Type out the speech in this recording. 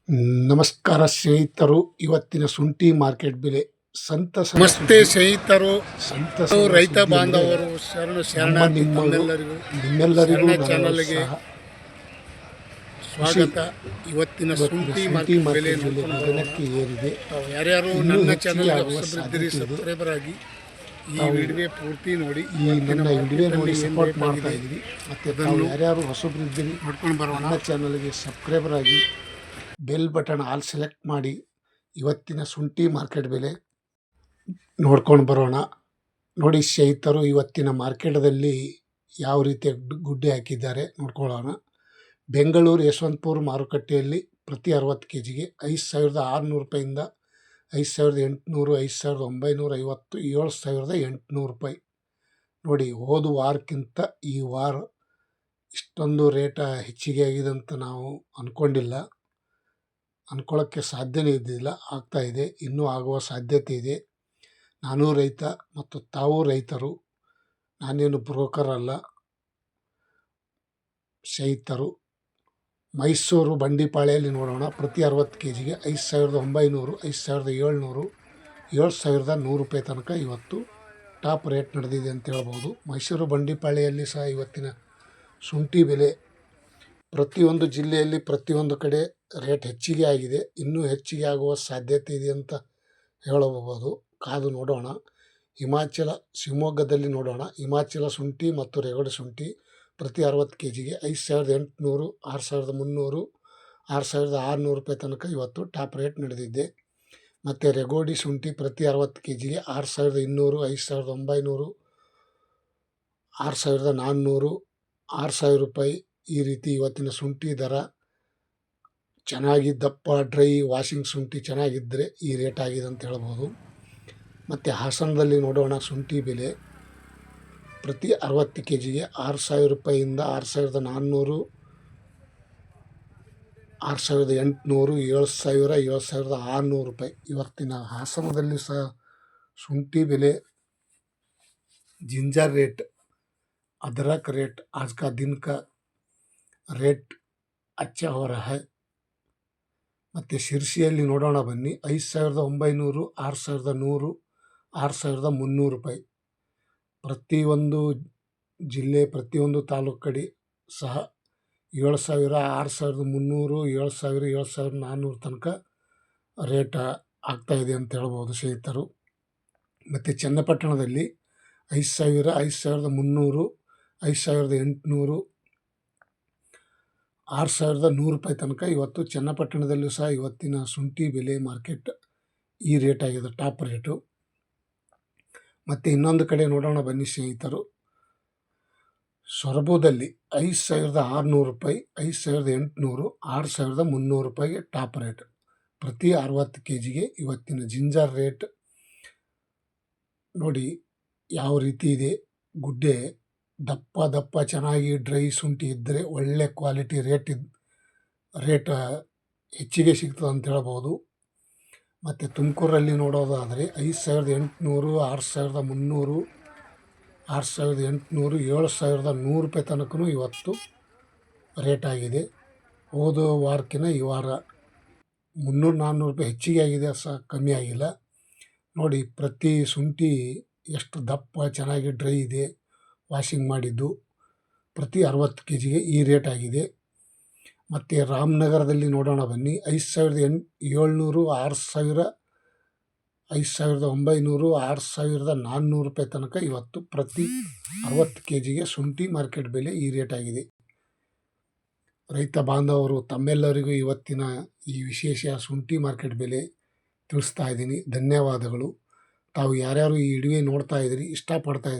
ನಮಸ್ಕಾರ ಸ್ನೇಹಿತರು, ಇವತ್ತಿನ ಶುಂಠಿ ಮಾರ್ಕೆಟ್ ಬೆಲೆ ಸಂತಸದ ನಮಸ್ತೆ ಸ್ನೇಹಿತರು, ಸಂತಸದ ರೈತ ಸುದ್ದಿ ಬಾಂಧವರು, ಅಂದರೆ ಶರಣಾರ್ಥಿ ನಿಮ್ಮೆಲ್ಲರಿಗೂ ಚಾನಲ್ಗೆ ಸ್ವಾಗತ. ಇವತ್ತಿನ ಶುಂಠಿ ಮಾರ್ಕೆಟ್ ಬೆಲೆ ದಿನಕ್ಕೆ ಏರಿದೆ. ಯಾರ್ಯಾರು ನನ್ನ ಚಾನಲ್ಗೆ ಸಬ್ಸ್ಕ್ರೈಬರ್ ಆಗಿ ಈ ವಿಡಿಯೋ ಪೂರ್ತಿ ನೋಡಿ, ಈ ನನ್ನ ವಿಡಿಯೋ ನೋಡಿ ಸಪೋರ್ಟ್ ಮಾಡ್ತಾ ಇದ್ದೀರಿ. ಮತ್ತು ಯಾರ್ಯಾರು ಹೊಸಬ್ರಿದ್ದೀರಿ ನೋಡ್ಕೊಂಡು ಬರೋಣ. ನನ್ನ ಚಾನಲ್ಗೆ ಸಬ್ಸ್ಕ್ರೈಬರ್ ಆಗಿ ಬೆಲ್ ಬಟನ್ ಆಲ್ ಸೆಲೆಕ್ಟ್ ಮಾಡಿ ಇವತ್ತಿನ ಶುಂಠಿ ಮಾರ್ಕೆಟ್ ಬೆಲೆ ನೋಡ್ಕೊಂಡು ಬರೋಣ. ನೋಡಿ ಸ್ನೇಹಿತರು, ಇವತ್ತಿನ ಮಾರ್ಕೆಟದಲ್ಲಿ ಯಾವ ರೀತಿಯ ಗುಡ್ಡೆ ಹಾಕಿದ್ದಾರೆ ನೋಡ್ಕೊಳ್ಳೋಣ. ಬೆಂಗಳೂರು ಯಶವಂತಪುರ ಮಾರುಕಟ್ಟೆಯಲ್ಲಿ ಪ್ರತಿ 60 kg ಗೆ 5,600 ರೂಪಾಯಿಂದ 5,800, 5,950, 7,800 ರೂಪಾಯಿ. ನೋಡಿ, ಹೋದ ವಾರಕ್ಕಿಂತ ಈ ವಾರ ಇಷ್ಟೊಂದು ರೇಟ ಹೆಚ್ಚಿಗೆ ಆಗಿದೆ ಅಂತ ನಾವು ಅಂದ್ಕೊಳ್ಳೋಕ್ಕೆ ಸಾಧ್ಯನೇ ಇದ್ದಿಲ್ಲ. ಆಗ್ತಾ ಇದೆ, ಇನ್ನೂ ಆಗುವ ಸಾಧ್ಯತೆ ಇದೆ. ನಾನು ರೈತ ಮತ್ತು ತಾವು ರೈತರು, ನಾನೇನು ಬ್ರೋಕರ್ ಅಲ್ಲ. ಸ್ನೇಹಿತರು, ಮೈಸೂರು ಬಂಡಿಪಾಳ್ಯಲ್ಲಿ ನೋಡೋಣ. ಪ್ರತಿ 60 kg ಗೆ 5,900, 5,700, 7,100 ರೂಪಾಯಿ ತನಕ ಇವತ್ತು ಟಾಪ್ ರೇಟ್ ನಡೆದಿದೆ ಅಂತ ಹೇಳ್ಬೋದು. ಮೈಸೂರು ಬಂಡಿಪಾಳ್ಯಲ್ಲಿ ಸಹ ಇವತ್ತಿನ ಶುಂಠಿ ಬೆಲೆ ಪ್ರತಿಯೊಂದು ಜಿಲ್ಲೆಯಲ್ಲಿ ಪ್ರತಿಯೊಂದು ಕಡೆ ರೇಟ್ ಹೆಚ್ಚಿಗೆ ಆಗಿದೆ. ಇನ್ನೂ ಹೆಚ್ಚಿಗೆ ಆಗುವ ಸಾಧ್ಯತೆ ಇದೆ ಅಂತ ಹೇಳಬಹುದು. ಕಾದು ನೋಡೋಣ. ಶಿವಮೊಗ್ಗದಲ್ಲಿ ನೋಡೋಣ. ಹಿಮಾಚಲ ಶುಂಠಿ ಮತ್ತು ರೇಗಡಿ ಶುಂಠಿ ಪ್ರತಿ 60 kg ಗೆ 5,800, 6,300, 6,600 ರೂಪಾಯಿ ತನಕ ಇವತ್ತು ಟಾಪ್ ರೇಟ್ ನಡೆದಿದೆ. ಮತ್ತು ರೇಗೋಡಿ ಶುಂಠಿ ಪ್ರತಿ 60 kg ಗೆ 6,200, 5,900, 6,400, 6,000 ರೂಪಾಯಿ. ಈ ರೀತಿ ಇವತ್ತಿನ ಶುಂಠಿ ದರ ಚೆನ್ನಾಗಿ ದಪ್ಪ ಡ್ರೈ ವಾಷಿಂಗ್ ಶುಂಠಿ ಚೆನ್ನಾಗಿದ್ದರೆ ಈ ರೇಟ್ ಆಗಿದೆ ಅಂತ ಹೇಳ್ಬೋದು. ಮತ್ತು ಹಾಸನದಲ್ಲಿ ನೋಡೋಣ. ಶುಂಠಿ ಬೆಲೆ ಪ್ರತಿ 60 kg ಗೆ 6,000 ರೂಪಾಯಿಯಿಂದ 6,400, 6,800, 7,000, 7,600 ರೂಪಾಯಿ. ಇವತ್ತಿನ ಹಾಸನದಲ್ಲಿ ಸಹ ಶುಂಠಿ ಬೆಲೆ जिंजर रेट, अदरक रेट आज का दिन का रेट अच्छा हो रहा है. ಮತ್ತು ಶಿರ್ಸಿಯಲ್ಲಿ ನೋಡೋಣ ಬನ್ನಿ. 5,900, 6,100, 6,300 ರೂಪಾಯಿ. ಪ್ರತಿಯೊಂದು ಜಿಲ್ಲೆ ಪ್ರತಿಯೊಂದು ತಾಲೂಕು ಕಡೆ ಸಹ 7,000, 6,300, 7,000, 7,400 ತನಕ ರೇಟ್ ಆಗ್ತಾಯಿದೆ ಅಂತ ಹೇಳ್ಬೋದು ಸ್ನೇಹಿತರು. ಮತ್ತು ಚನ್ನಪಟ್ಟಣದಲ್ಲಿ 5,000, 5,300, 5,800, 6,100 ರೂಪಾಯಿ ತನಕ ಇವತ್ತು ಚನ್ನಪಟ್ಟಣದಲ್ಲೂ ಸಹ ಇವತ್ತಿನ ಶುಂಠಿ ಬೆಲೆ ಮಾರ್ಕೆಟ್ ಈ ರೇಟ್ ಆಗಿದೆ, ಟಾಪ್ ರೇಟು. ಮತ್ತು ಇನ್ನೊಂದು ಕಡೆ ನೋಡೋಣ ಬನ್ನಿ ಸ್ನೇಹಿತರು. ಸೊರಬದಲ್ಲಿ 5,600 ರೂಪಾಯಿ, 5,800, 6,300 ರೂಪಾಯಿಗೆ ಟಾಪ್ ರೇಟ್ ಪ್ರತಿ 60 kg ಗೆ. ಇವತ್ತಿನ ಜಿಂಜರ್ ರೇಟ್ ನೋಡಿ ಯಾವ ರೀತಿ ಇದೆ. ಗುಡ್ಡೆ ದಪ್ಪ ಚೆನ್ನಾಗಿ ಡ್ರೈ ಶುಂಠಿ ಇದ್ದರೆ ಒಳ್ಳೆ ಕ್ವಾಲಿಟಿ ರೇಟ್ ಹೆಚ್ಚಿಗೆ ಸಿಗ್ತದೆ ಅಂತ ಹೇಳ್ಬೋದು. ಮತ್ತು ತುಮಕೂರಲ್ಲಿ ನೋಡೋದಾದರೆ 5,800, 6,300, 6,800, 7,100 ರೂಪಾಯಿ ತನಕ ಇವತ್ತು ರೇಟ್ ಆಗಿದೆ. ಹೋದ ವಾರಕ್ಕಿಂತ ಈ ವಾರ 300-400 ರೂಪಾಯಿ ಹೆಚ್ಚಿಗೆ ಆಗಿದೆ, ಸಹ ಕಮ್ಮಿ ಆಗಿಲ್ಲ. ನೋಡಿ, ಪ್ರತಿ ಶುಂಠಿ ಎಷ್ಟು ದಪ್ಪ ಚೆನ್ನಾಗಿ ಡ್ರೈ ಇದೆ ವಾಷಿಂಗ್ ಮಾಡಿದ್ದು. ಪ್ರತಿ 60 kg ಗೆ ಈ ರೇಟ್ ಆಗಿದೆ. ಮತ್ತು ರಾಮನಗರದಲ್ಲಿ ನೋಡೋಣ ಬನ್ನಿ. 5,700, 6,000, 5,900, 6,400 ರೂಪಾಯಿ ತನಕ ಇವತ್ತು ಪ್ರತಿ 60 kg ಗೆ ಶುಂಠಿ ಮಾರ್ಕೆಟ್ ಬೆಲೆ ಈ ರೇಟ್ ಆಗಿದೆ. ರೈತ ಬಾಂಧವರು ತಮ್ಮೆಲ್ಲರಿಗೂ ಇವತ್ತಿನ ಈ ವಿಶೇಷ ಶುಂಠಿ ಮಾರ್ಕೆಟ್ ಬೆಲೆ ತಿಳಿಸ್ತಾ ಇದ್ದೀನಿ. ಧನ್ಯವಾದಗಳು. ತಾವು ಯಾರ್ಯಾರು ಈ ವಿಡಿಯೋ ನೋಡ್ತಾ ಇದ್ದೀರಿ, ಇಷ್ಟಪಡ್ತಾ ಇದ್ದೀರಿ